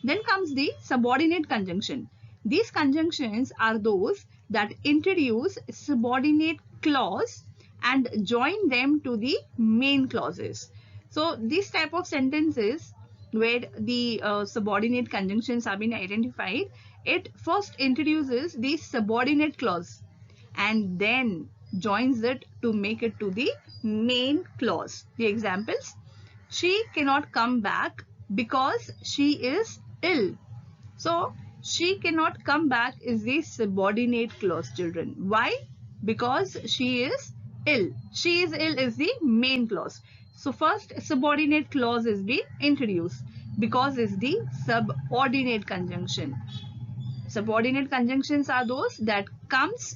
Then comes the subordinate conjunction. These conjunctions are those that introduce subordinate clause and join them to the main clauses. So this type of sentences where the subordinate conjunctions have been identified, it first introduces the subordinate clause and then joins it to make it to the main clause. The examples: she cannot come back because she is ill. So she cannot come back is the subordinate clause, children. Why? Because she is ill. She is ill is the main clause. So first subordinate clause is being introduced. Because is the subordinate conjunction. Subordinate conjunctions are those that comes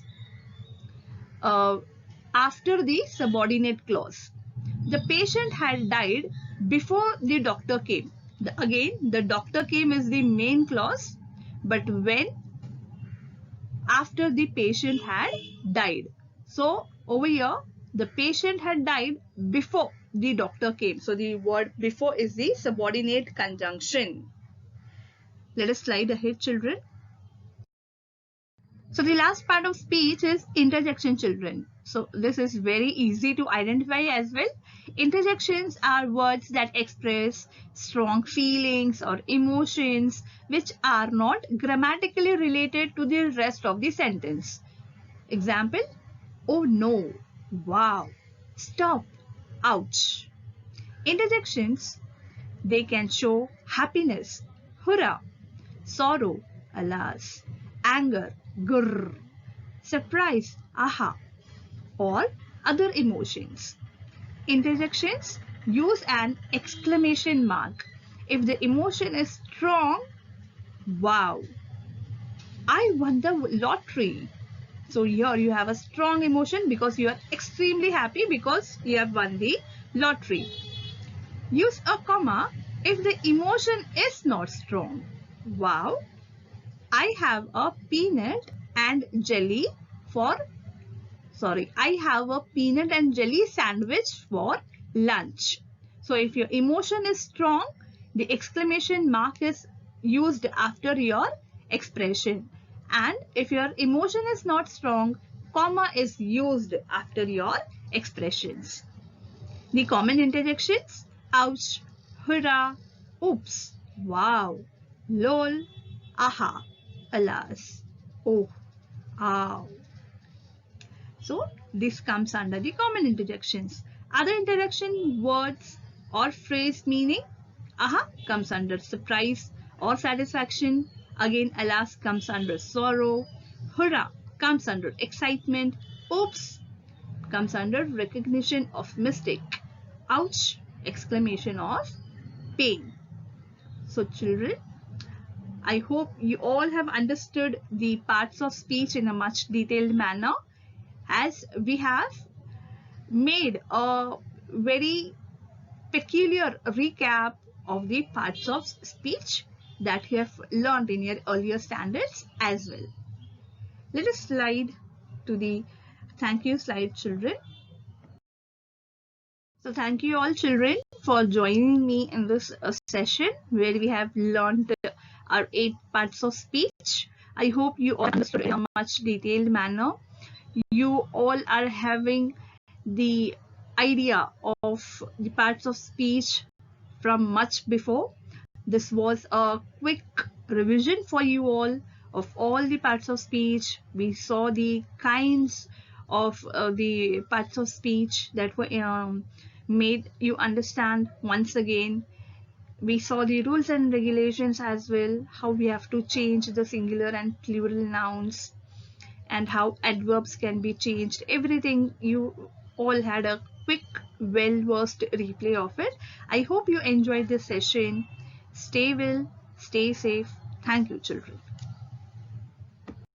after the subordinate clause. The patient had died before the doctor came. Again, the doctor came is the main clause, but when? After the patient had died. So over here, the patient had died before the doctor came. So the word before is the subordinate conjunction. Let us slide ahead, children. So the last part of speech is interjection, children. So this is very easy to identify as well. Interjections are words that express strong feelings or emotions which are not grammatically related to the rest of the sentence. Example, oh no, wow, stop, ouch. Interjections, they can show happiness, hurrah, sorrow, alas, anger, grrr, surprise, aha, or other emotions. Interjections use an exclamation mark if the emotion is strong. Wow, I won the lottery. So here you have a strong emotion because you are extremely happy because you have won the lottery. Use a comma if the emotion is not strong. Wow, I have a peanut and jelly I have a peanut and jelly sandwich for lunch. So if your emotion is strong, the exclamation mark is used after your expression. And if your emotion is not strong, comma is used after your expressions. The common interjections, ouch, hurrah, oops, wow, lol, aha, alas, oh, ow. So this comes under the common interjections. Other interjection words or phrase meaning, aha comes under surprise or satisfaction. Again, alas comes under sorrow. Hurrah comes under excitement. Oops comes under recognition of mistake. Ouch, exclamation of pain. So children, I hope you all have understood the parts of speech in a much detailed manner, as we have made a very peculiar recap of the parts of speech that you have learned in your earlier standards as well. Let us slide to the thank you slide, children. So thank you all, children, for joining me in this session where we have learned our 8 parts of speech. I hope you all understood in a much detailed manner. You all are having the idea of the parts of speech from much before. This was a quick revision for you all of all the parts of speech. We saw the kinds of the parts of speech that were made you understand once again. We saw the rules and regulations as well, how we have to change the singular and plural nouns, and how adverbs can be changed. Everything you all had a quick, well-versed replay of it. I hope you enjoyed this session. Stay well, stay safe. Thank you, children.